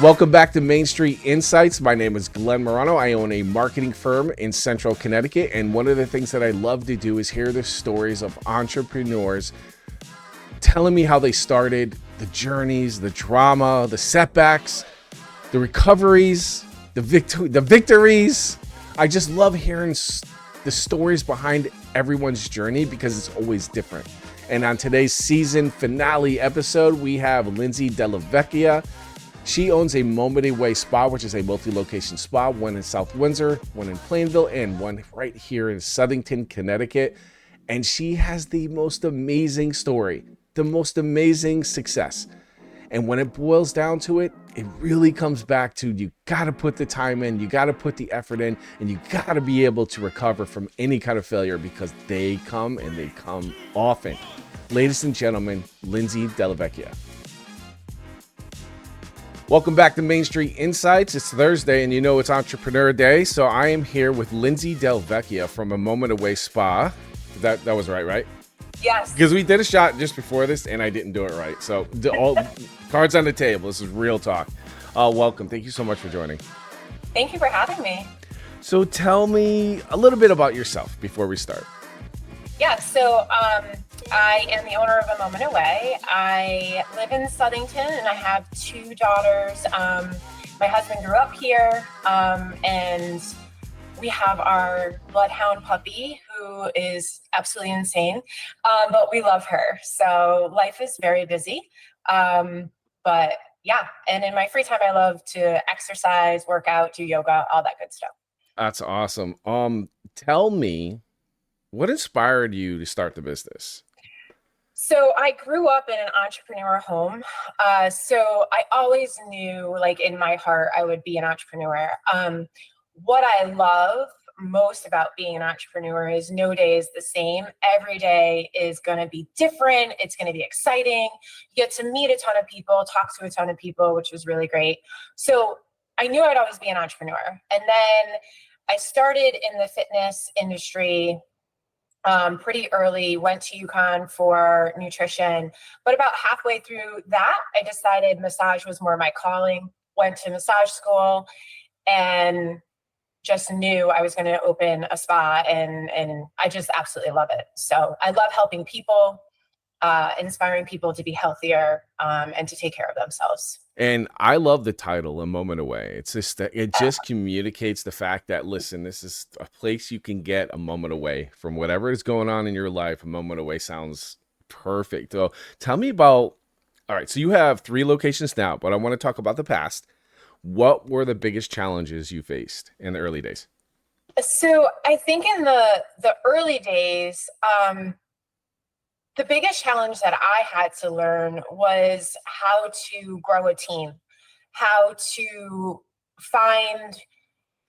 Welcome back to Main Street Insights. My name is Glenn Morano. I own a marketing firm in Central Connecticut, and one of the things that I love to do is hear the stories of entrepreneurs telling me how they started, the journeys, the drama, the setbacks, the recoveries, the victories. I just love hearing the stories behind everyone's journey because it's always different. And on today's season finale episode, we have Lindsay Dellavecchia. She owns a Moment Away Spa, which is a multi-location spa, one in South Windsor, one in Plainville, and one right here in Southington, Connecticut. And she has the most amazing story, the most amazing success. And when it boils down to it, it really comes back to you got to put the time in, you got to put the effort in, and you got to be able to recover from any kind of failure because they come and they come often. Ladies and gentlemen, Lindsay Dellavecchia. Welcome back to Main Street Insights. It's Thursday and you know it's Entrepreneur Day. So I am here with Lindsay Dellavecchia from a Moment Away Spa. That was right? Yes. Because we did a shot just before this and I didn't do it right. So all cards on the table. This is real talk. Welcome. Thank you so much for joining. Thank you for having me. So tell me a little bit about yourself before we start. Yeah, so I am the owner of A Moment Away. I live in Southington and I have two daughters. My husband grew up here and we have our bloodhound puppy who is absolutely insane, but we love her. So life is very busy. But yeah, and in my free time, I love to exercise, work out, do yoga, all that good stuff. That's awesome. Tell me, what inspired you to start the business? So I grew up in an entrepreneur home. So I always knew, like in my heart, I would be an entrepreneur. What I love most about being an entrepreneur is no day is the same. Every day is going to be different. It's going to be exciting. You get to meet a ton of people, talk to a ton of people, which was really great. So I knew I'd always be an entrepreneur. And then I started in the fitness industry pretty early, went to UConn for nutrition, but about halfway through that, I decided massage was more my calling, went to massage school and just knew I was going to open a spa and I just absolutely love it. So I love helping people, inspiring people to be healthier and to take care of themselves. And I love the title, A Moment Away. It's just that it just communicates the fact that, listen, this is a place you can get a moment away from whatever is going on in your life. A moment away sounds perfect. So tell me about, all right, so you have 3 locations now, but I want to talk about the past. What were the biggest challenges you faced in the early days? So I think in the early days, the biggest challenge that I had to learn was how to grow a team, how to find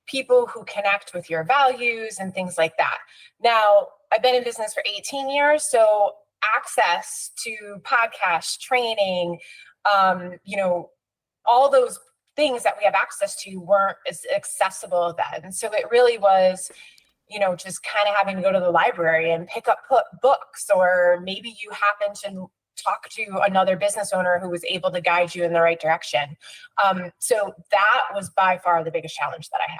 people who connect with your values and things like that. Now, I've been in business for 18 years, so access to podcasts, training, all those things that we have access to weren't as accessible then. So it really was just kind of having to go to the library and pick up books, or maybe you happen to talk to another business owner who was able to guide you in the right direction. So that was by far the biggest challenge that I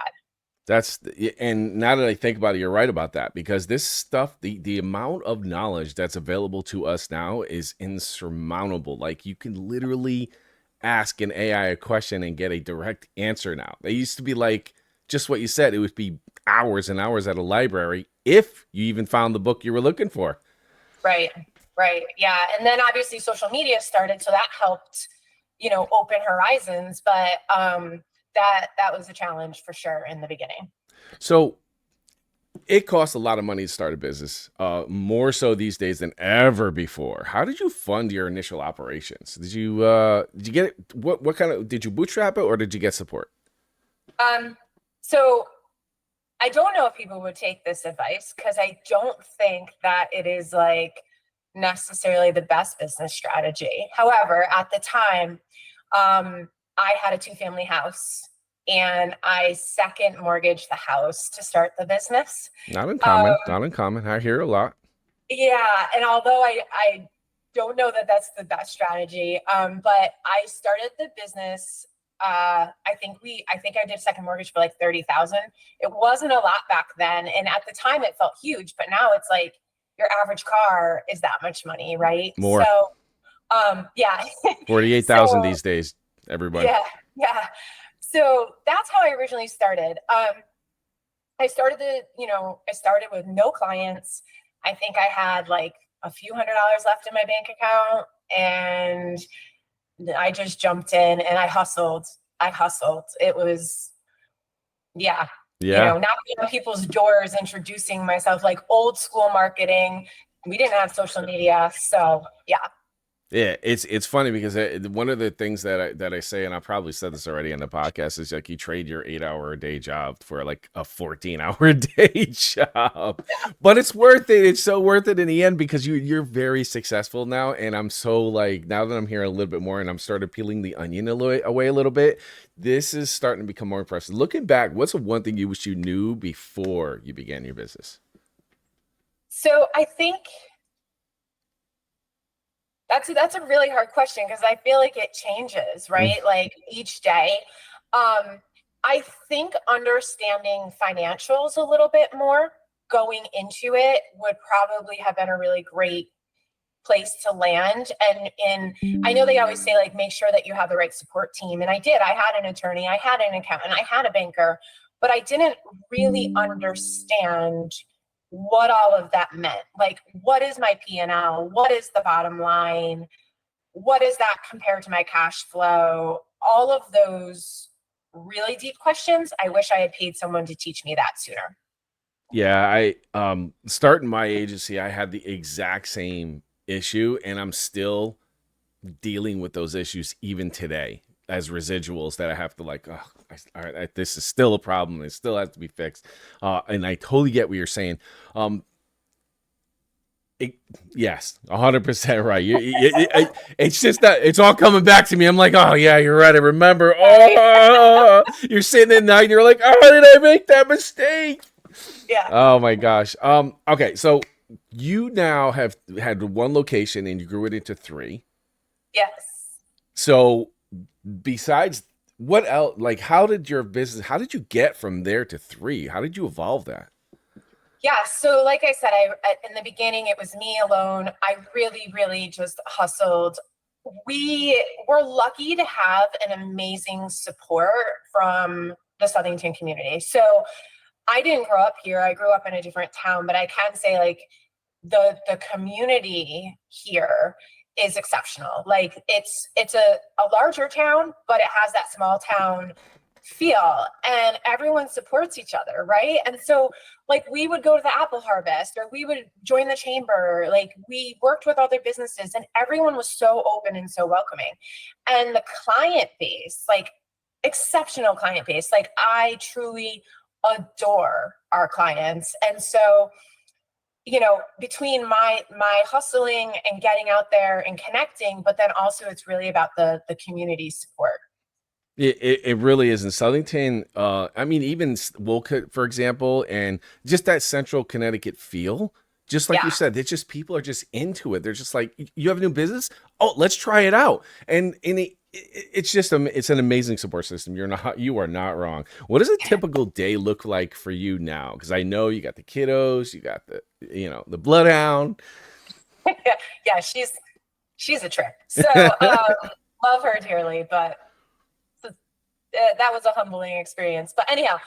had. And now that I think about it, you're right about that, because this stuff, the amount of knowledge that's available to us now is insurmountable. Like you can literally ask an AI a question and get a direct answer now. They used to be like, just what you said, it would be hours and hours at a library if you even found the book you were looking for. Right. Yeah. And then obviously social media started, so that helped, open horizons. But that was a challenge for sure in the beginning. So it costs a lot of money to start a business, more so these days than ever before. How did you fund your initial operations? Did you get it? What kind of, did you bootstrap it or did you get support? So I don't know if people would take this advice because I don't think that it is like necessarily the best business strategy. However, at the time, I had a 2-family house and I second mortgaged the house to start the business. Not uncommon. I hear a lot. Yeah. And although I don't know that that's the best strategy, but I started the business I think I did second mortgage for like 30,000. It wasn't a lot back then. And at the time it felt huge, but now it's like your average car is that much money, right? More. So, yeah. 48,000 So, these days, everybody. yeah, yeah. So that's how I originally started. I started with no clients. I think I had like a few $100s left in my bank account, and I just jumped in and I hustled. It was, yeah, Yeah. knocking on people's doors, introducing myself, like old school marketing. We didn't have social media. So yeah. Yeah, it's funny because one of the things that I say, and I probably said this already in the podcast, is like you trade your 8 hour a day job for like a 14 hour a day job, but it's worth it. It's so worth it in the end because you're very successful now, and I'm so like now that I'm hearing a little bit more, and I'm started peeling the onion away a little bit. This is starting to become more impressive. Looking back, what's the one thing you wish you knew before you began your business? So I think that's a really hard question because I feel like it changes, Mm. right? Like each day. I think understanding financials a little bit more going into it would probably have been a really great place to land. And I know they always say like make sure that you have the right support team. And I did. I had an attorney, I had an accountant, I had a banker, but I didn't really understand what all of that meant. Like, what is my P&L? What is the bottom line? What is that compared to my cash flow? All of those really deep questions. I wish I had paid someone to teach me that sooner. Yeah, I starting my agency, I had the exact same issue, and I'm still dealing with those issues even today as residuals that I have to like, oh, all right, this is still a problem. It still has to be fixed. And I totally get what you're saying. Um, it, yes, 100% right. It's just that it's all coming back to me. I'm like, oh yeah, you're right. I remember. Oh, you're sitting at night and you're like, oh, how did I make that mistake? Yeah. Oh my gosh. Okay, so you now have had one location and you grew it into three. Yes. So besides what else, like how did your business, how did you get from there to three? How did you evolve that? Yeah. So, like I said, in the beginning, it was me alone. I really, really just hustled. We were lucky to have an amazing support from the Southington community. So, I didn't grow up here. I grew up in a different town, but I can say like the community here is exceptional. Like it's a larger town, but it has that small town feel, and everyone supports each other, right? And so like we would go to the apple harvest, or we would join the chamber, like we worked with other businesses, and everyone was so open and so welcoming. And the client base, like exceptional client base, like I truly adore our clients. And so between my hustling and getting out there and connecting, but then also it's really about the community support. It really is in Southington. I mean, even Wolcott, for example, and just that Central Connecticut feel. Just like you Yeah. said, it's just people are just into it. They're just like, you have a new business? Oh, let's try it out. And it's just it's an amazing support system. You are not wrong. What does a typical day look like for you now? Because I know you got the kiddos, you got the bloodhound. Yeah, she's a trip. So love her dearly, but that was a humbling experience. But anyhow,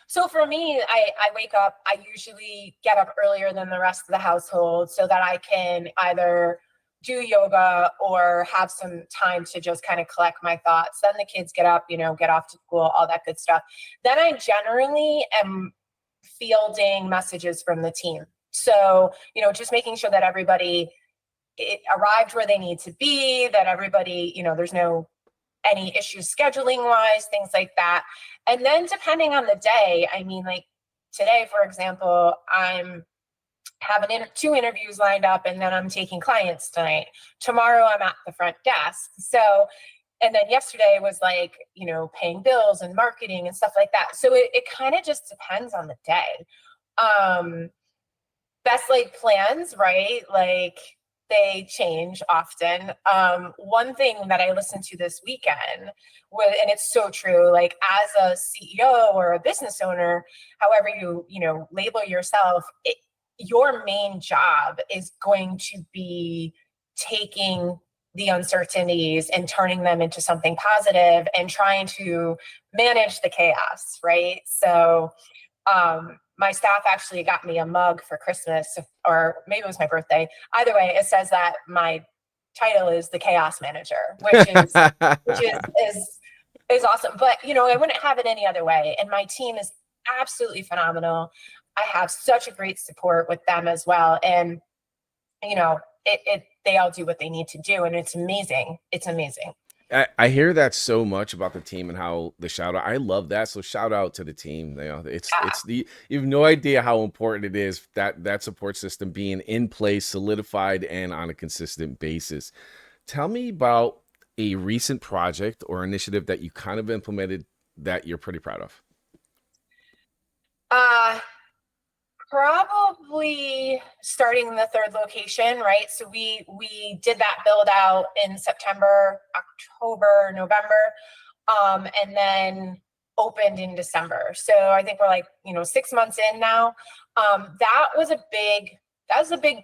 so for me, I wake up, I usually get up earlier than the rest of the household so that I can either do yoga or have some time to just kind of collect my thoughts. Then the kids get up, get off to school, all that good stuff. Then I generally am fielding messages from the team. So, just making sure that everybody arrived where they need to be, that everybody, there's no any issues scheduling wise, things like that. And then depending on the day, I mean, like today, for example, I'm having two interviews lined up, and then I'm taking clients tonight. Tomorrow I'm at the front desk. So, and then yesterday was like, paying bills and marketing and stuff like that. So it kind of just depends on the day. Best laid plans, right? Like they change often. One thing that I listened to this weekend was, and it's so true, like as a CEO or a business owner, however you label yourself, your main job is going to be taking the uncertainties and turning them into something positive and trying to manage the chaos, right? So my staff actually got me a mug for Christmas, or maybe it was my birthday. Either way, it says that my title is the chaos manager, which is awesome. But I wouldn't have it any other way. And my team is absolutely phenomenal. I have such a great support with them as well. And they all do what they need to do, and it's amazing. It's amazing. I hear that so much about the team and how the shout out. I love that. So shout out to the team. You have no idea how important it is that support system being in place, solidified, and on a consistent basis. Tell me about a recent project or initiative that you kind of implemented that you're pretty proud of. Probably starting the third location, right? So we did that build out in September, October, November, and then opened in December. So I think we're like 6 months in now. That was a big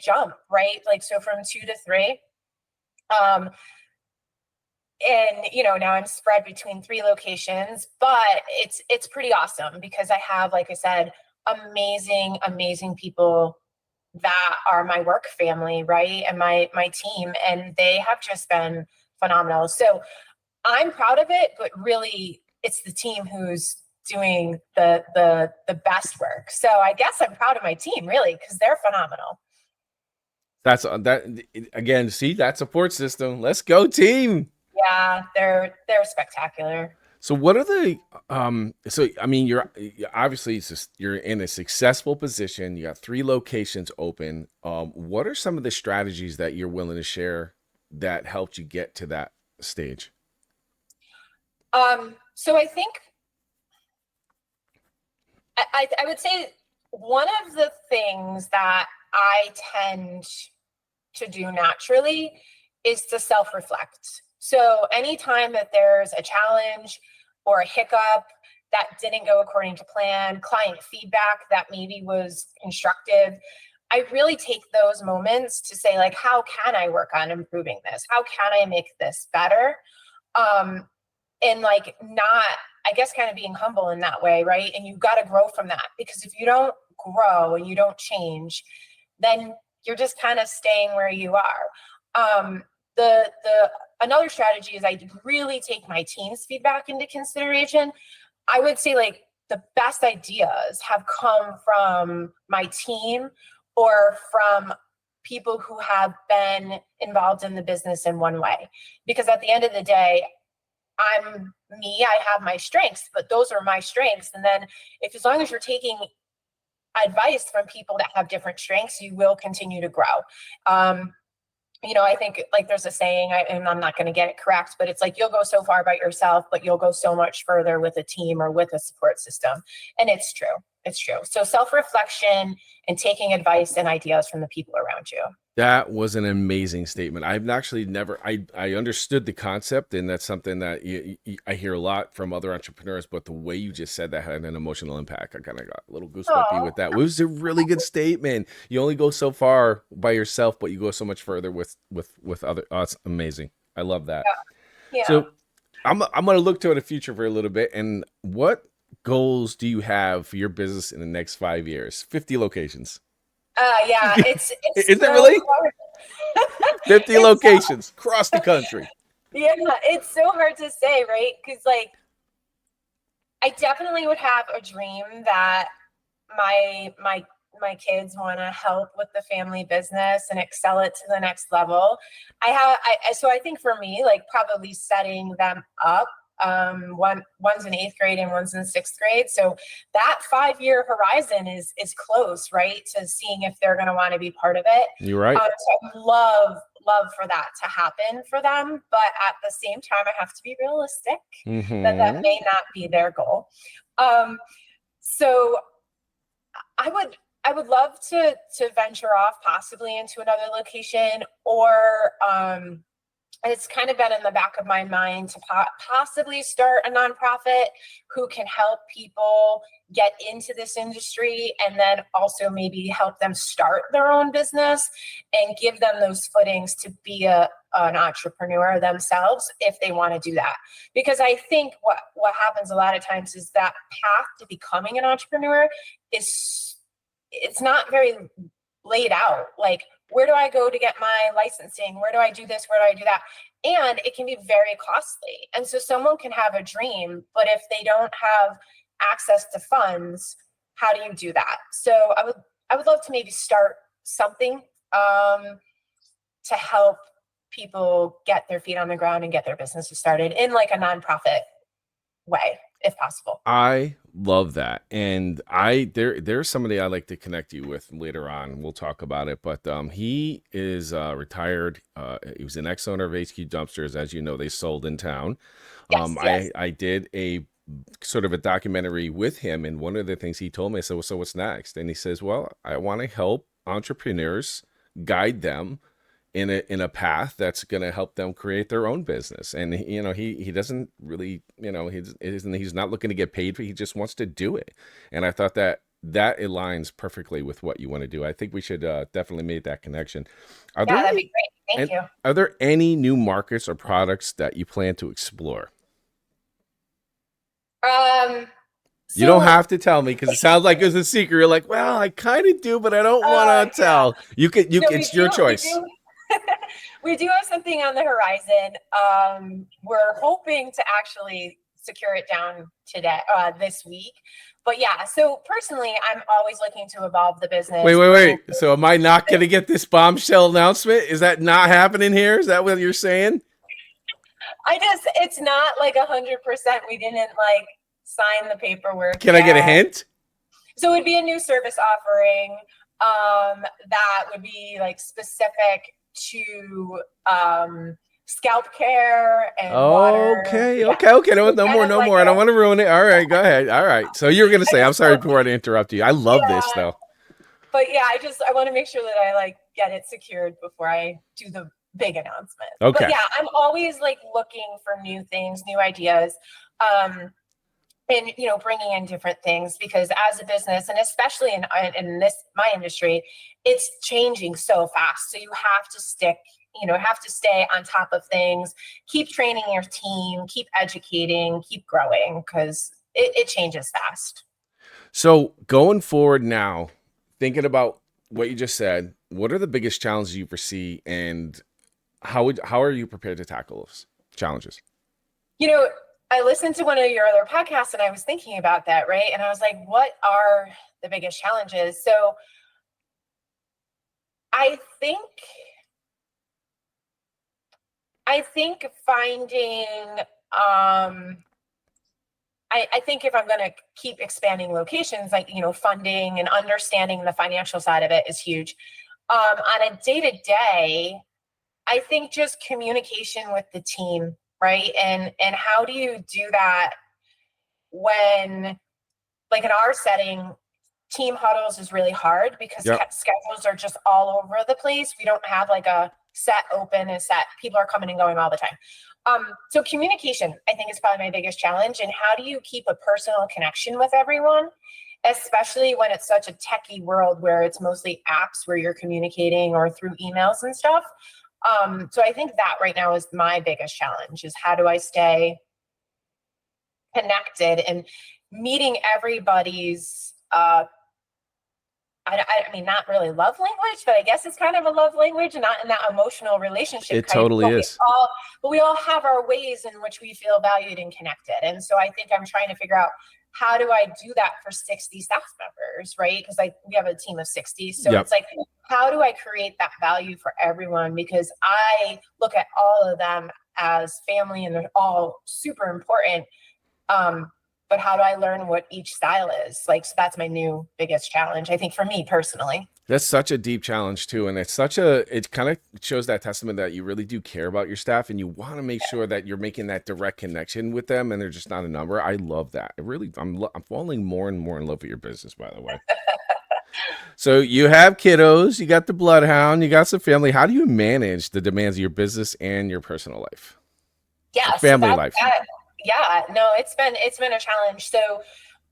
jump, right? Like, so from 2 to 3. And now I'm spread between 3 locations, but it's pretty awesome because I have, like I said, amazing people that are my work family, right? And my team, and they have just been phenomenal. So I'm proud of it, but really it's the team who's doing the best work. So I guess I'm proud of my team, really, because they're phenomenal. That's that again. See that support system. Let's go, team. Yeah, they're spectacular. So what are the so I mean you're obviously you're in a successful position. You got 3 locations open. What are some of the strategies that you're willing to share that helped you get to that stage? So I think I would say one of the things that I tend to do naturally is to self-reflect. So anytime that there's a challenge or a hiccup that didn't go according to plan, client feedback that maybe was constructive, I really take those moments to say, like, how can I work on improving this? How can I make this better? And like, not, I guess, kind of being humble in that way, right? And you've got to grow from that, because if you don't grow and you don't change, then you're just kind of staying where you are. The another strategy is I really take my team's feedback into consideration. I would say, like, the best ideas have come from my team or from people who have been involved in the business in one way. Because at the end of the day, I'm me, I have my strengths, but those are my strengths. And then as long as you're taking advice from people that have different strengths, you will continue to grow. I think, like, there's a saying, and I'm not going to get it correct, but it's like, you'll go so far by yourself, but you'll go so much further with a team or with a support system. And it's true. It's true. So self-reflection and taking advice and ideas from the people around you. That was an amazing statement. I've actually never, I understood the concept, and that's something that I hear a lot from other entrepreneurs, but the way you just said that had an emotional impact. I kind of got a little goosebumpy with that. It was a really good statement. You only go so far by yourself, but you go so much further with other. Oh, it's amazing. I love that. Yeah. So I'm going to look to the future for a little bit. And what goals do you have for your business in the next 5 years? 50 locations. Yeah, it's Is so it really? hard. 50 locations across the country. Yeah, it's so hard to say, right? Because, like, I definitely would have a dream that my kids want to help with the family business and excel it to the next level. So I think for me, like, probably setting them up. One's in 8th grade and one's in 6th grade. So that 5-year horizon is close, right, to seeing if they're going to want to be part of it. You're right. So I love for that to happen for them, but at the same time, I have to be realistic that may not be their goal. So I I would love to venture off possibly into another location, or it's kind of been in the back of my mind to possibly start a nonprofit who can help people get into this industry, and then also maybe help them start their own business and give them those footings to be an entrepreneur themselves if they want to do that. Because I think what happens a lot of times is that path to becoming an entrepreneur it's not very laid out. Like, where do I go to get my licensing? Where do I do this? Where do I do that? And it can be very costly. And so someone can have a dream, but if they don't have access to funds, how do you do that? So I would love to maybe start something to help people get their feet on the ground and get their businesses started in like a nonprofit way, if possible. I love that. And there's somebody I like to connect you with later on. We'll talk about it. But he is retired. He was an ex-owner of HQ Dumpsters. As you know, they sold in town. Yes. I did a sort of a documentary with him, and one of the things he told me, I said, well, so what's next? And he says, well, I want to help entrepreneurs, guide them in a path that's going to help them create their own business. And he doesn't really, he's not looking to get paid for it. He just wants to do it. And I thought that aligns perfectly with what you want to do. I think we should definitely make that connection. Yeah, that'd be great. Thank you. Are there any new markets or products that you plan to explore? You don't have to tell me, because it sounds like it's a secret. You're like, well, I kind of do, but I don't want to tell. You can. It's your choice. We do have something on the horizon. We're hoping to actually secure it down this week. But yeah, so personally, I'm always looking to evolve the business. Wait. So am I not going to get this bombshell announcement? Is that not happening here? Is that what you're saying? It's not like 100%. We didn't like sign the paperwork. Can I get a hint? So it would be a new service offering that would be like specific to scalp care and water. Okay. No more. I don't want to ruin it. All right, go ahead. All right. So you were going to say, I'm sorry before I interrupt you. I love this though. But yeah, I want to make sure that I like get it secured before I do the big announcement. Okay. But yeah, I'm always like looking for new things, new ideas. And bringing in different things, because as a business, and especially in my industry, it's changing so fast. So you have to stay on top of things, keep training your team, keep educating, keep growing, because it changes fast. So going forward now, thinking about what you just said, what are the biggest challenges you foresee, and how are you prepared to tackle those challenges? I listened to one of your other podcasts and I was thinking about that, right? And I was like, what are the biggest challenges? So I think finding, I think if I'm going to keep expanding locations, like, funding and understanding the financial side of it is huge. On a day-to-day, I think just communication with the team, right? And how do you do that when, like in our setting, team huddles is really hard because schedules are just all over the place. We don't have like a set open and set. People are coming and going all the time. So communication, I think, is probably my biggest challenge. And how do you keep a personal connection with everyone, especially when it's such a techie world where it's mostly apps where you're communicating or through emails and stuff. So I think that right now is my biggest challenge, is how do I stay connected and meeting everybody's, I mean, not really love language, but I guess it's kind of a love language, and not in that emotional relationship. It totally is. But we all have our ways in which we feel valued and connected. And so I think I'm trying to figure out, how do I do that for 60 staff members, right? Because we have a team of 60. So It's like, how do I create that value for everyone? Because I look at all of them as family and they're all super important. But how do I learn what each style is? Like, so that's my new biggest challenge, I think, for me personally. That's such a deep challenge too. And it kind of shows that testament that you really do care about your staff, and you want to make sure that you're making that direct connection with them and they're just not a number. I love that. I'm falling more and more in love with your business, by the way. So you have kiddos, you got the bloodhound, you got some family. How do you manage the demands of your business and your personal life or Yeah, so family that's life? that. Yeah, no, it's been a challenge. So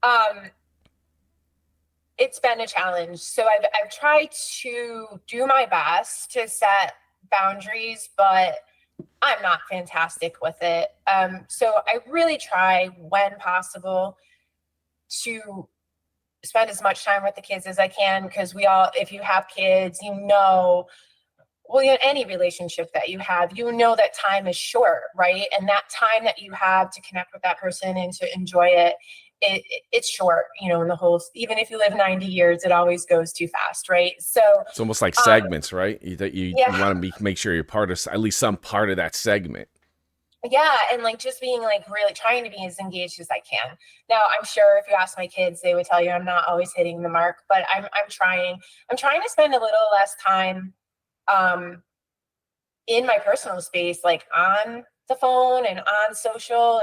um it's been a challenge. So I've tried to do my best to set boundaries, but I'm not fantastic with it. So I really try when possible to spend as much time with the kids as I can, because we all, if you have kids, well, any relationship that you know that time is short, right? And that time that you have to connect with that person and to enjoy it, it's short, in the whole, even if you live 90 years, it always goes too fast, right? So, It's almost like um, segments, right? You yeah, want to make sure you're part of at least some part of that segment. yeah. And like just being like really trying to be as engaged as I can. Now, I'm sure if you ask my kids, they would tell you I'm not always hitting the mark, but I'm trying to spend a little less time, um, in my personal space, like on the phone and on social,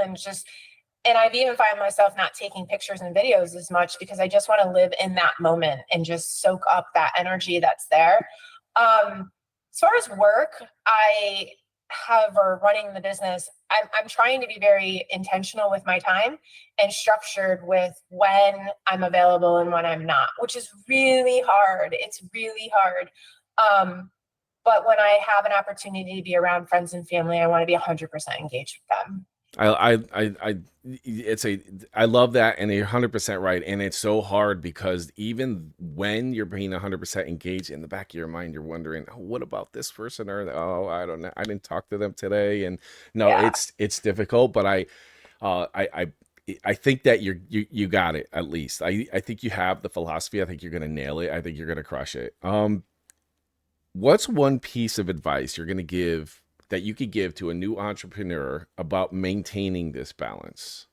and I've even found myself not taking pictures and videos as much because I just want to live in that moment and just soak up that energy that's there. As far as work, I have or running the business, I'm trying to be very intentional with my time and structured with when I'm available and when I'm not, which is really hard. It's really hard. But when I have an opportunity to be around friends and family, I want to be 100% engaged with them. It's I love that, and you're 100% right. And it's so hard because even when you're being 100% engaged, in the back of your mind, you're wondering, oh, what about this person? Or, oh, I don't know, I didn't talk to them today. And no, Yeah. it's difficult, but uh, I, I, I think that you got it at least. I think you have the philosophy. I think you're gonna nail it. I think you're gonna crush it. What's one piece of advice you're gonna give that you could give to a new entrepreneur about maintaining this balance?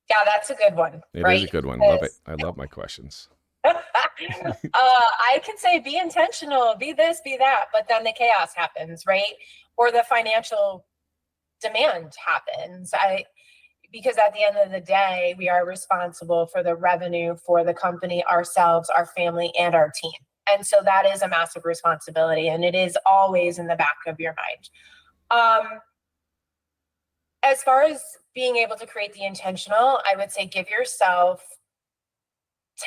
Yeah, that's a good one, It is a right? good one. Love it. Because I love my questions. I can say be intentional, be this, be that, but then the chaos happens, right? Or the financial demand happens. Because at the end of the day, we are responsible for the revenue for the company, ourselves, our family, and our team. And so that is a massive responsibility, and it is always in the back of your mind. Um, as far as being able to create the intentional, I would say give yourself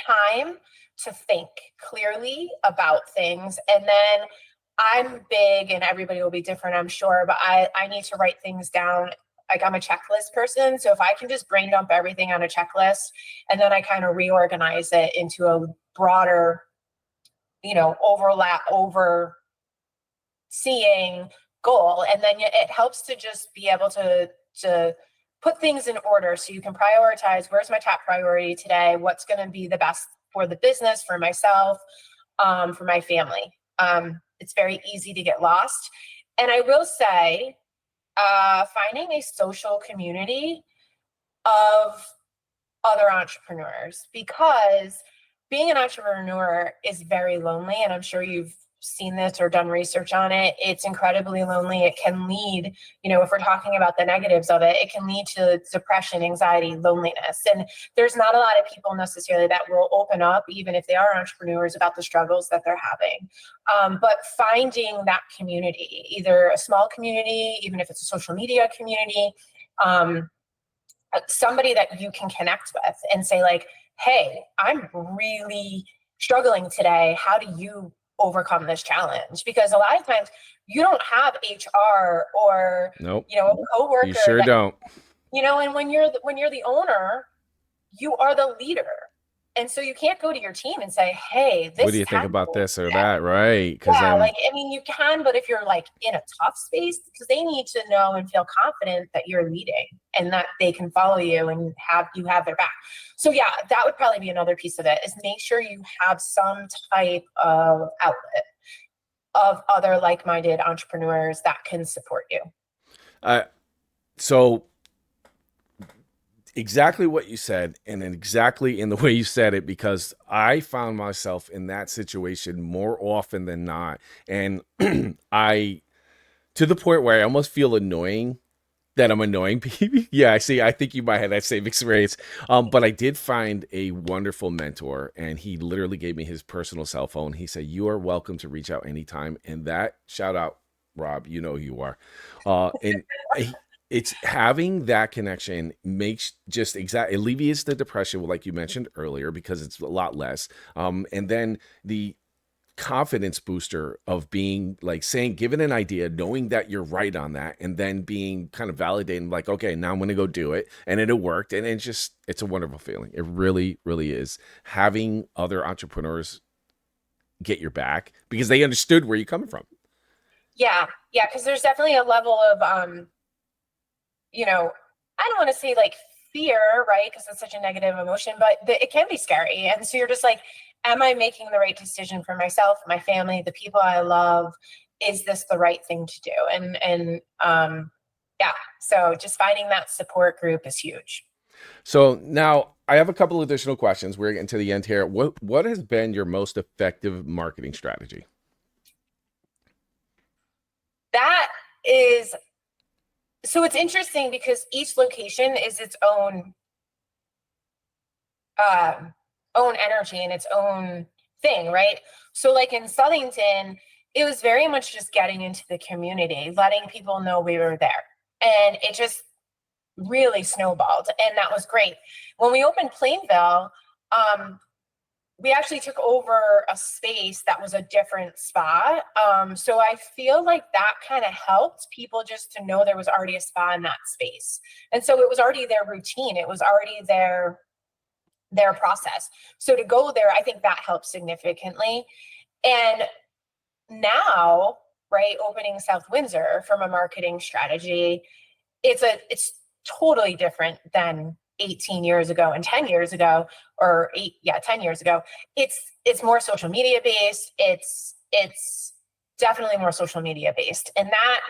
time to think clearly about things. And then I'm big, and everybody will be different, I'm sure, but I need to write things down. Like I'm a checklist person. So if I can just brain dump everything on a checklist and then I kind of reorganize it into a broader, overseeing goal. And then it helps to just be able to put things in order so you can prioritize where's my top priority today, what's going to be the best for the business, for myself, for my family. It's very easy to get lost. And I will say, finding a social community of other entrepreneurs, because being an entrepreneur is very lonely, and I'm sure you've seen this or done research on it. It's incredibly lonely. It can lead, if we're talking about the negatives of it, it can lead to depression, anxiety, loneliness. And there's not a lot of people necessarily that will open up, even if they are entrepreneurs, about the struggles that they're having. But finding that community, either a small community, even if it's a social media community, um, somebody that you can connect with and say like, hey, I'm really struggling today. How do you overcome this challenge? Because a lot of times you don't have HR or, Nope. a You coworker sure that, don't. and when you're the owner, you are the leader. And so you can't go to your team and say, hey, What this do you is think happening about this or today. that? Right. Because Yeah, then, like, I mean, you can, but if you're like in a tough space, because they need to know and feel confident that you're leading and that they can follow you and have their back. So yeah, that would probably be another piece of it, is make sure you have some type of outlet of other like-minded entrepreneurs that can support you. uh, so exactly what you said, and then exactly in the way you said it, because I found myself in that situation more often than not. And I, to the point where I almost feel annoying That I'm annoying people. Yeah, I see. I think you might have that same experience. But I did find a wonderful mentor, and he literally gave me his personal cell phone. He said, "You are welcome to reach out anytime." And that shout out, Rob, you know who you are. And it's having that connection makes just exact alleviates the depression, like you mentioned earlier, because it's a lot less. And then the confidence booster of being like saying, given an idea, knowing that you're right on that, and then being kind of validating, like, okay, now I'm going to go do it. And it worked. And it's a wonderful feeling. It really, really is, having other entrepreneurs get your back because they understood where you're coming from. Yeah. Yeah. Cause there's definitely a level of, you know, I don't want to say like fear, right? Because it's such a negative emotion, but it can be scary. And so you're just like, am I making the right decision for myself, my family, the people I love? Is this the right thing to do? Yeah, so just finding that support group is huge. So now I have a couple additional questions. We're getting to the end here. What has been your most effective marketing strategy? That is, so it's interesting because each location is its um, own energy and its own thing, right? So like in Southington, it was very much just getting into the community, letting people know we were there. And it just really snowballed. And that was great. When we opened Plainville, we actually took over a space that was a different spot. So I feel like that kind of helped people just to know there was already a spa in that space. And so it was already their routine. It was already their process. So to go there, I think that helped significantly. And now, right, opening South Windsor from a marketing strategy, it's totally different than 18 years ago and 10 years ago, or 10 years ago. It's more social media based. It's definitely more social media based. And that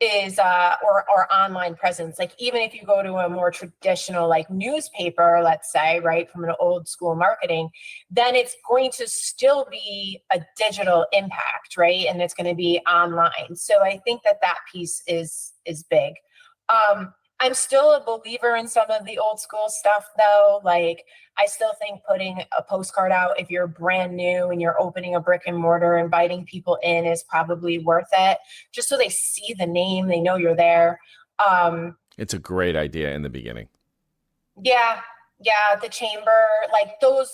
is or online presence. Like even if you go to a more traditional like newspaper, let's say, right, from an old school marketing, then it's going to still be a digital impact, right? And it's going to be online. So I think that piece is big. I'm still a believer in some of the old school stuff though. Like I still think putting a postcard out if you're brand new and you're opening a brick and mortar, inviting people in is probably worth it, just so they see the name, they know you're there. It's a great idea in the beginning. Yeah, the chamber, like those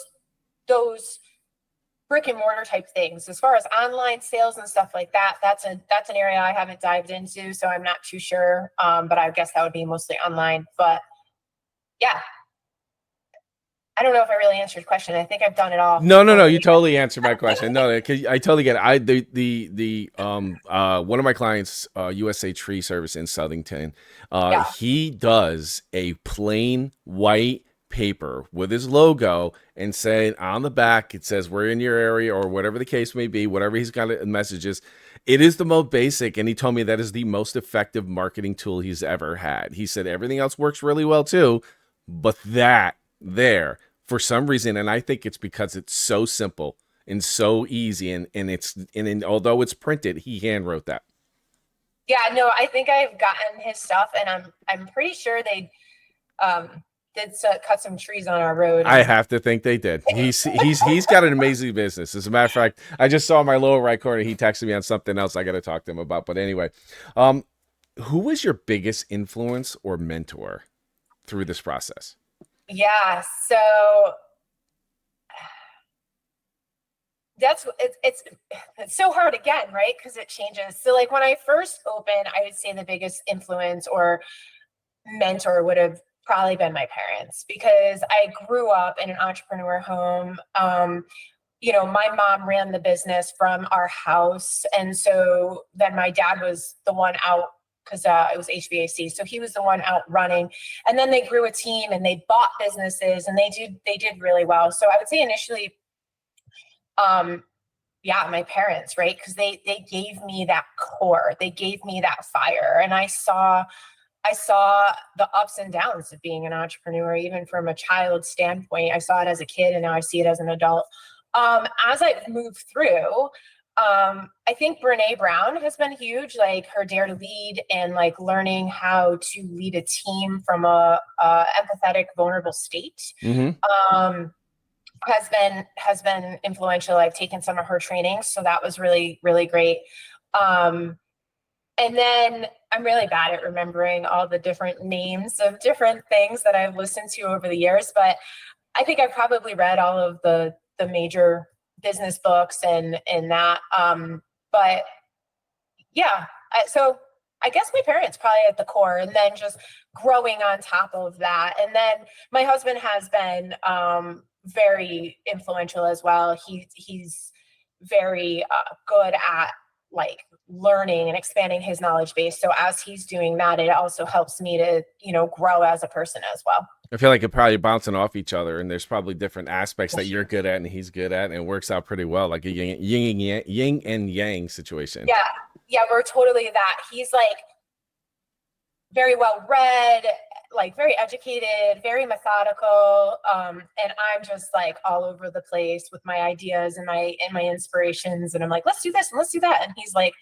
brick and mortar type things. As far as online sales and stuff like that, that's an area I haven't dived into, so I'm not too sure. But I guess that would be mostly online. But yeah, I don't know if I really answered your question. I think I've done it all. No. You totally answered my question. No, 'cause I totally get it. One of my clients, USA Tree Service in Southington, Yeah. he does a plain white paper with his logo and saying on the back, it says we're in your area or whatever the case may be, whatever he's got in messages. It is the most basic, and he told me that is the most effective marketing tool he's ever had. He said everything else works really well too, but that there for some reason, and I think it's because it's so simple and so easy, and although it's printed, he hand wrote that. Yeah, no, I think I've gotten his stuff, and I'm pretty sure they did cut some trees on our road. I have to think they did. He's got an amazing business. As a matter of fact, I just saw in my lower right corner. He texted me on something else I got to talk to him about. But anyway, who was your biggest influence or mentor through this process? Yeah, so it's so hard again, right? Because it changes. So like when I first opened, I would say the biggest influence or mentor would have probably been my parents, because I grew up in an entrepreneur home. My mom ran the business from our house. And so then my dad was the one out because it was HVAC. So he was the one out running. And then they grew a team and they bought businesses and they did really well. So I would say initially, my parents, right? Because they gave me that core, they gave me that fire. And I saw the ups and downs of being an entrepreneur, even from a child standpoint. I saw it as a kid and now I see it as an adult. As I've moved through, I think Brene Brown has been huge, like her Dare to Lead and like learning how to lead a team from a empathetic, vulnerable state. Mm-hmm. Um, has been influential. I've taken some of her trainings, so that was really, really great. Um, and then I'm really bad at remembering all the different names of different things that I've listened to over the years, but I think I've probably read all of the major business books and that. But yeah, so I guess my parents probably at the core, and then just growing on top of that. And then my husband has been very influential as well. He's very good at like learning and expanding his knowledge base. So as he's doing that, it also helps me to, grow as a person as well. I feel like it's probably bouncing off each other, and there's probably different aspects that you're good at and he's good at, and it works out pretty well, like a yin and yang situation. Yeah. Yeah, we're totally that. He's like very well read, like very educated, very methodical. And I'm just like all over the place with my ideas and my inspirations. And I'm like, let's do this and let's do that. And he's like,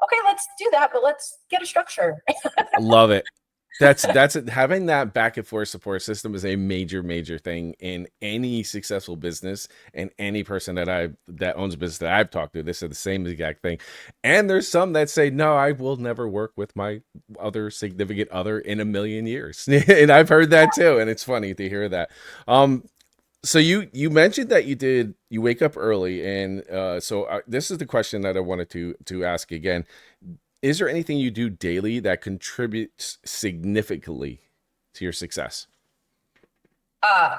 okay, let's do that, but let's get a structure. Love it. That's it. Having that back and forth support system is a major thing in any successful business, and any person that owns a business that I've talked to. They said the same exact thing. And there's some that say, no, I will never work with my other significant other in a million years. And I've heard that too, and it's funny to hear that. So you mentioned that you wake up early, and this is the question that I wanted to ask again. Is there anything you do daily that contributes significantly to your success? Uh,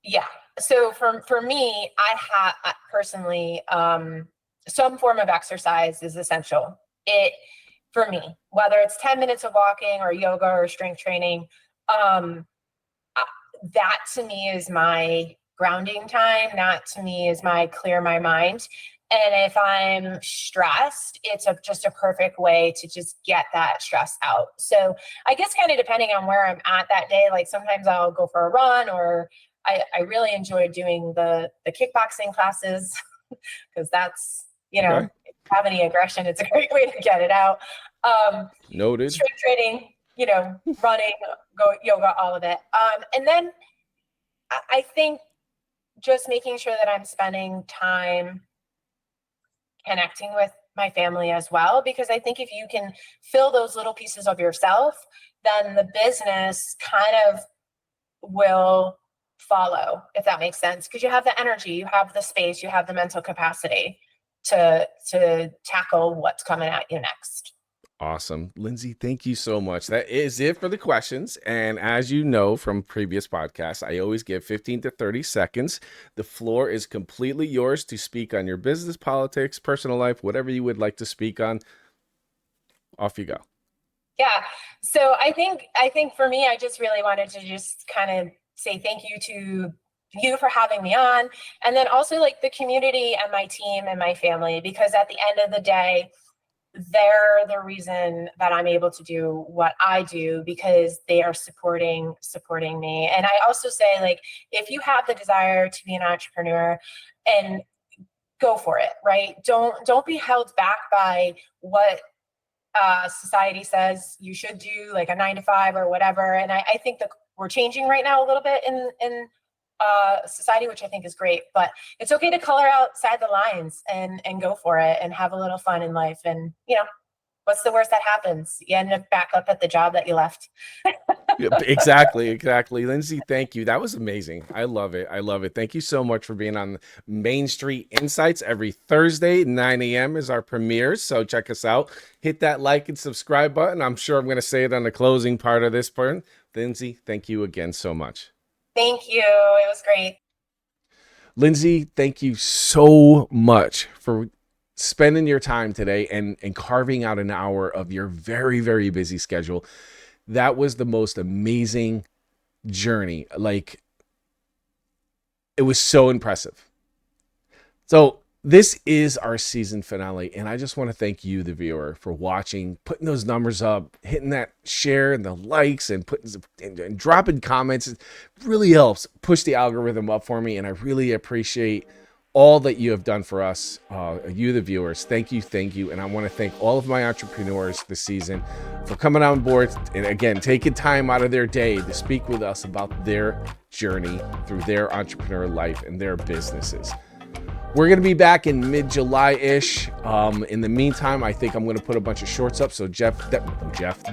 yeah. So for me, I have personally, some form of exercise is essential. It for me, whether it's 10 minutes of walking or yoga or strength training, um, that to me is my grounding time. That to me is my clear my mind. And if I'm stressed, it's just a perfect way to just get that stress out. So I guess kind of depending on where I'm at that day, like sometimes I'll go for a run, or I really enjoy doing the kickboxing classes because that's, Okay. if you have any aggression, it's a great way to get it out. Noted. Strength training, running, go yoga, all of it. And then I think just making sure that I'm spending time connecting with my family as well, because I think if you can fill those little pieces of yourself, then the business kind of will follow, if that makes sense, because you have the energy, you have the space, you have the mental capacity to tackle what's coming at you next. Awesome. Lindsay, thank you so much. That is it for the questions. And as you know from previous podcasts, I always give 15 to 30 seconds. The floor is completely yours to speak on your business, politics, personal life, whatever you would like to speak on. Off you go. Yeah. So I think for me, I just really wanted to just kind of say thank you to you for having me on, and then also like the community and my team and my family, because at the end of the day, they're the reason that I'm able to do what I do, because they are supporting me. And I also say, like, if you have the desire to be an entrepreneur, and go for it, right? Don't be held back by what society says you should do, like a 9 to 5 or whatever. And I think that we're changing right now a little bit in society, which I think is great, but it's okay to color outside the lines and go for it and have a little fun in life. And what's the worst that happens? You end up back up at the job that you left. Yeah, exactly. Lindsay, thank you. That was amazing. I love it. Thank you so much for being on Main Street Insights. Every Thursday, 9 a.m. is our premiere, so check us out. Hit that like and subscribe button. I'm sure I'm going to say it on the closing part of this part. Lindsay, thank you again so much. Thank you. It was great. Lindsay, thank you so much for spending your time today and carving out an hour of your very busy schedule. That was the most amazing journey. Like, it was so impressive. So this is our season finale, and I just want to thank you, the viewer, for watching, putting those numbers up, hitting that share and the likes, and and dropping comments. It really helps push the algorithm up for me, and I really appreciate all that you have done for us, you, the viewers. Thank you. And I want to thank all of my entrepreneurs this season for coming on board and, again, taking time out of their day to speak with us about their journey through their entrepreneur life and their businesses. We're going to be back in mid-July-ish. In the meantime, I think I'm going to put a bunch of shorts up. So Jeff,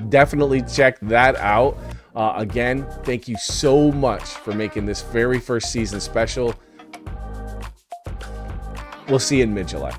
definitely check that out. Again, thank you so much for making this very first season special. We'll see you in mid-July.